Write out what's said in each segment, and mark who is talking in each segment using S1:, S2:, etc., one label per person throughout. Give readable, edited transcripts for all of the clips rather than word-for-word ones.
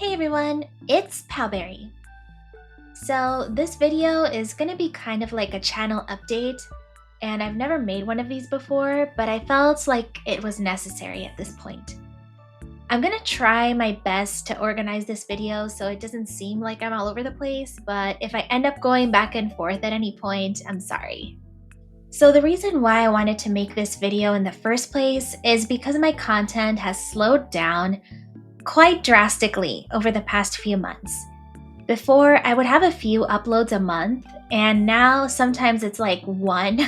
S1: Hey everyone, it's paobeary. So this video is going to be kind of like a channel update, and I've never made one of these before, but I felt like it was necessary at this point. I'm going to try my best to organize this video so it doesn't seem like I'm all over the place, but if I end up going back and forth at any point, I'm sorry. So the reason why I wanted to make this video in the first place is because my content has slowed down quite drastically over the past few months. Before, I would have a few uploads a month, and now sometimes it's like one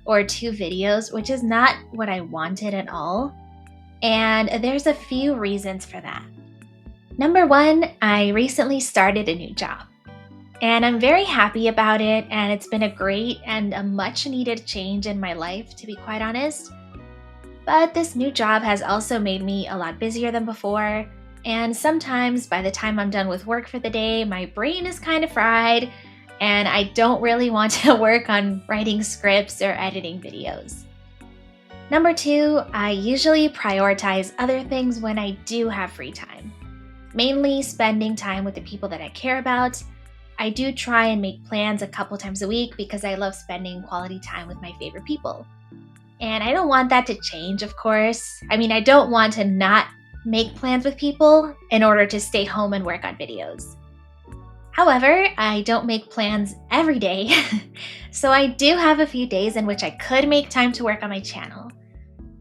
S1: or two videos, which is not what I wanted at all. And there's a few reasons for that. Number one, I recently started a new job, and I'm very happy about it, and it's been a great and a much needed change in my life, to be quite honest. But this new job has also made me a lot busier than before, and sometimes by the time I'm done with work for the day, my brain is kind of fried, and I don't really want to work on writing scripts or editing videos. Number two, I usually prioritize other things when I do have free time, mainly spending time with the people that I care about. I do try and make plans a couple times a week because I love spending quality time with my favorite people. And I don't want that to change, of course. I don't want to not make plans with people in order to stay home and work on videos. However, I don't make plans every day, so I do have a few days in which I could make time to work on my channel.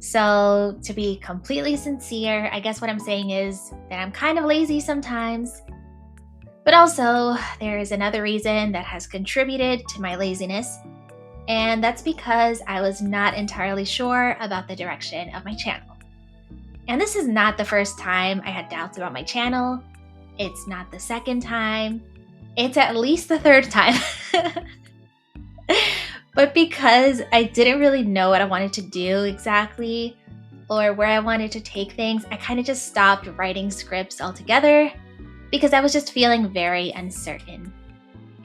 S1: So, to be completely sincere, I guess what I'm saying is that I'm kind of lazy sometimes. But also, there is another reason that has contributed to my laziness, and that's because I was not entirely sure about the direction of my channel. And this is not the first time I had doubts about my channel. It's not the second time. It's at least the third time. But because I didn't really know what I wanted to do exactly or where I wanted to take things, I kind of just stopped writing scripts altogether because I was just feeling very uncertain.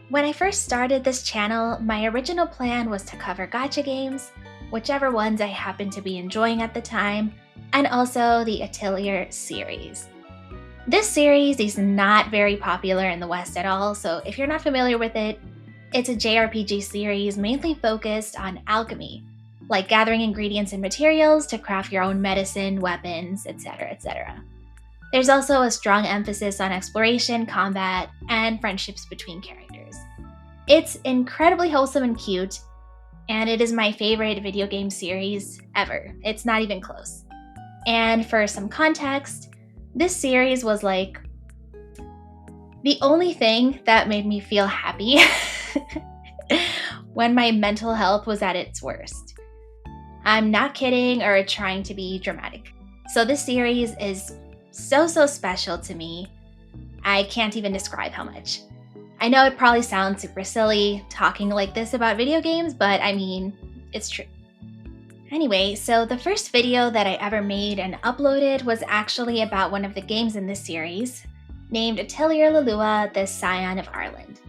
S1: When I first started this channel, my original plan was to cover gacha games, whichever ones I happened to be enjoying at the time, and also the Atelier series. This series is not very popular in the West at all, so if you're not familiar with it, it's a JRPG series mainly focused on alchemy, like gathering ingredients and materials to craft your own medicine, weapons, etc., etc. There's also a strong emphasis on exploration, combat, and friendships between characters. It's incredibly wholesome and cute, and it is my favorite video game series ever. It's not even close. And for some context, this series was like the only thing that made me feel happy when my mental health was at its worst. I'm not kidding or trying to be dramatic. So this series is so special to me. I can't even describe how much. I know it probably sounds super silly talking like this about video games, but it's true. Anyway, so the first video that I ever made and uploaded was actually about one of the games in this series, named Atelier Lulua, the Scion of Arland.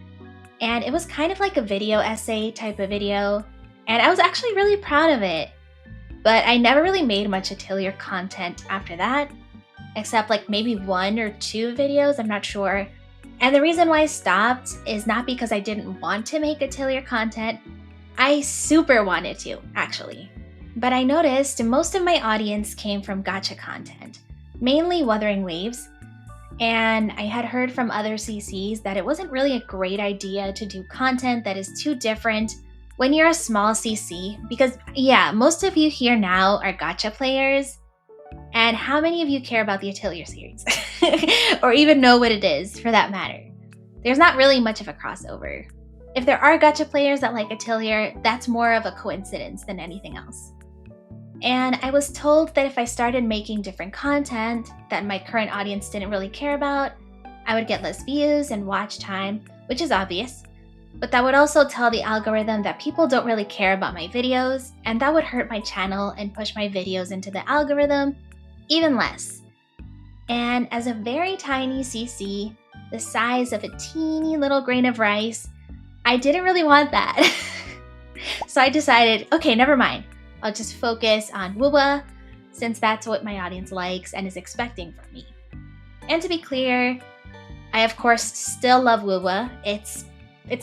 S1: And it was kind of like a video essay type of video, and I was actually really proud of it. But I never really made much Atelier content after that, except like maybe one or two videos, I'm not sure. And the reason why I stopped is not because I didn't want to make Atelier content. I super wanted to, actually. But I noticed most of my audience came from gacha content, mainly Wuthering Waves. And I had heard from other CCs that it wasn't really a great idea to do content that is too different when you're a small CC, because yeah, most of you here now are gacha players. And how many of you care about the Atelier series? Or even know what it is, for that matter? There's not really much of a crossover. If there are gacha players that like Atelier, that's more of a coincidence than anything else. And I was told that if I started making different content that my current audience didn't really care about, I would get less views and watch time, which is obvious. But that would also tell the algorithm that people don't really care about my videos, and that would hurt my channel and push my videos into the algorithm even less. And as a very tiny CC, the size of a teeny little grain of rice, I didn't really want that. So I decided, okay, never mind. I'll just focus on wuwa, since that's what my audience likes and is expecting from me. And to be clear, I of course still love Wuwa. It's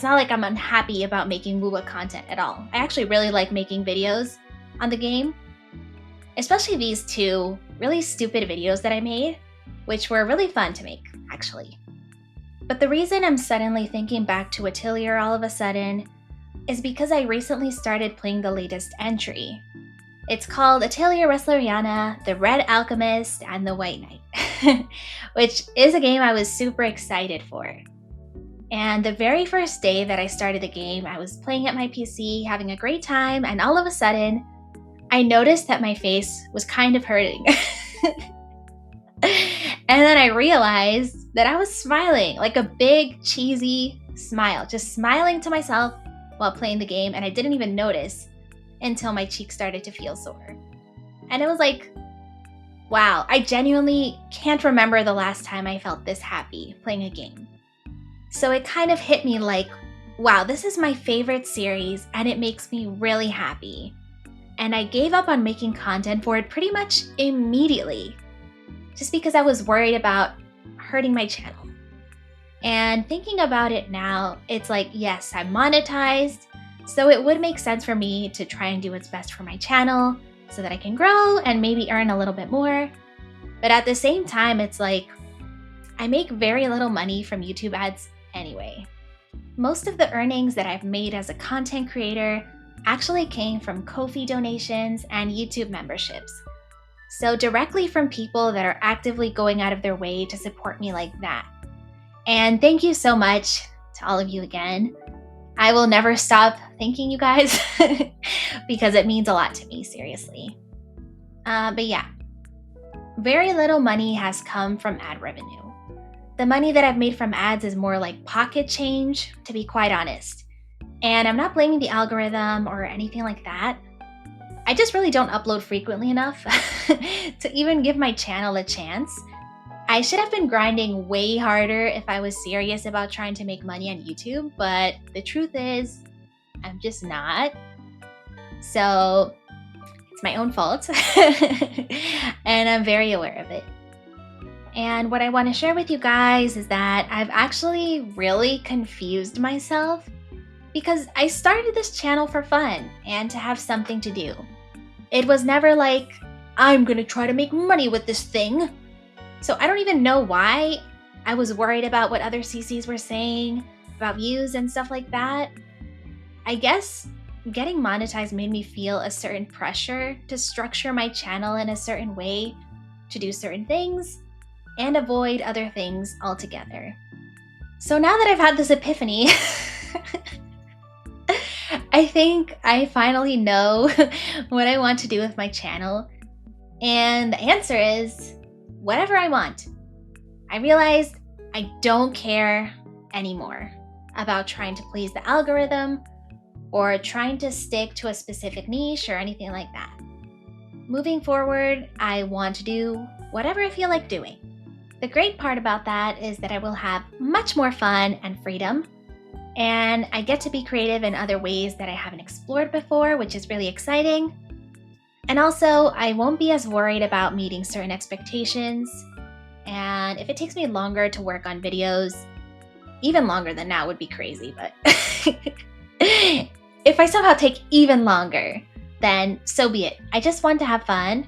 S1: not like I'm unhappy about making Wuwa content at all. I actually really like making videos on the game, especially these two really stupid videos that I made, which were really fun to make, actually. But the reason I'm suddenly thinking back to Atelier all of a sudden is because I recently started playing the latest entry. It's called Atelier Wrestleriana, the Red Alchemist, and the White Knight, which is a game I was super excited for. And the very first day that I started the game, I was playing at my PC, having a great time, and all of a sudden, I noticed that my face was kind of hurting. And then I realized that I was smiling, like a big, cheesy smile, just smiling to myself while playing the game, and I didn't even notice until my cheeks started to feel sore. And it was like, wow, I genuinely can't remember the last time I felt this happy playing a game. So it kind of hit me like, wow, this is my favorite series and it makes me really happy. And I gave up on making content for it pretty much immediately, just because I was worried about hurting my channel. And thinking about it now, it's like, yes, I'm monetized, so it would make sense for me to try and do what's best for my channel so that I can grow and maybe earn a little bit more. But at the same time, it's like, I make very little money from YouTube ads anyway. Most of the earnings that I've made as a content creator actually came from Ko-fi donations and YouTube memberships. So directly from people that are actively going out of their way to support me like that. And thank you so much to all of you again. I will never stop thanking you guys because it means a lot to me, seriously. But yeah, very little money has come from ad revenue. The money that I've made from ads is more like pocket change, to be quite honest. And I'm not blaming the algorithm or anything like that. I just really don't upload frequently enough to even give my channel a chance. I should have been grinding way harder if I was serious about trying to make money on YouTube, but the truth is, I'm just not. So it's my own fault, and I'm very aware of it. And what I want to share with you guys is that I've actually really confused myself because I started this channel for fun and to have something to do. It was never like, I'm gonna try to make money with this thing. So I don't even know why I was worried about what other CCs were saying about views and stuff like that. I guess getting monetized made me feel a certain pressure to structure my channel in a certain way, to do certain things, and avoid other things altogether. So now that I've had this epiphany, I think I finally know what I want to do with my channel. And the answer is whatever I want. I realized I don't care anymore about trying to please the algorithm or trying to stick to a specific niche or anything like that. Moving forward, I want to do whatever I feel like doing. The great part about that is that I will have much more fun and freedom, and I get to be creative in other ways that I haven't explored before, which is really exciting. And also, I won't be as worried about meeting certain expectations, and if it takes me longer to work on videos, even longer than now would be crazy, but if I somehow take even longer, then so be it. I just want to have fun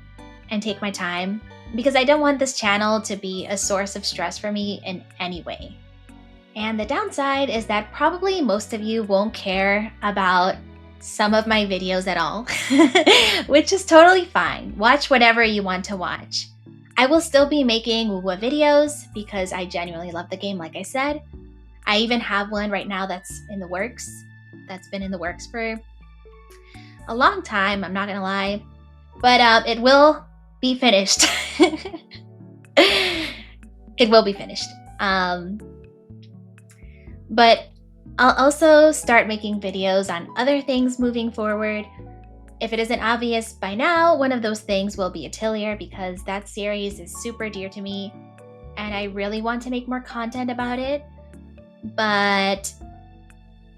S1: and take my time because I don't want this channel to be a source of stress for me in any way. And the downside is that probably most of you won't care about some of my videos at all, which is totally fine. Watch whatever you want to watch. I will still be making Wuwa videos because I genuinely love the game, like I said. I even have one right now that's in the works. That's been in the works for a long time, I'm not gonna lie. But it will be finished. It will be finished. But I'll also start making videos on other things moving forward. If it isn't obvious by now, one of those things will be Atelier because that series is super dear to me and I really want to make more content about it. But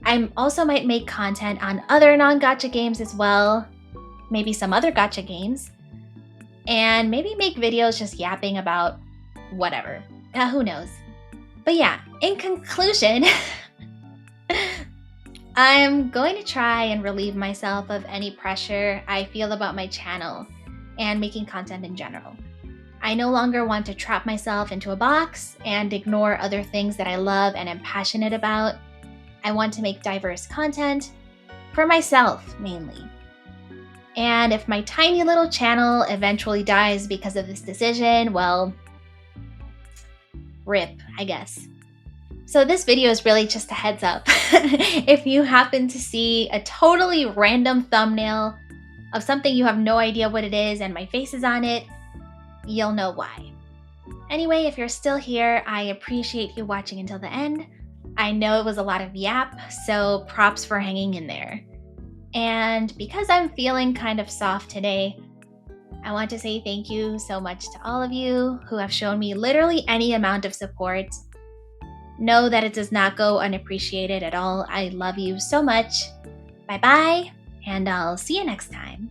S1: I also might make content on other non-gacha games as well, maybe some other gacha games, and maybe make videos just yapping about whatever. Who knows? But yeah, in conclusion, I'm going to try and relieve myself of any pressure I feel about my channel and making content in general. I no longer want to trap myself into a box and ignore other things that I love and am passionate about. I want to make diverse content for myself mainly. And if my tiny little channel eventually dies because of this decision, well, rip, I guess. So this video is really just a heads up. If you happen to see a totally random thumbnail of something you have no idea what it is and my face is on it, you'll know why. Anyway, if you're still here, I appreciate you watching until the end. I know it was a lot of yap, so props for hanging in there. And because I'm feeling kind of soft today, I want to say thank you so much to all of you who have shown me literally any amount of support. Know that it does not go unappreciated at all. I love you so much. Bye bye, and I'll see you next time.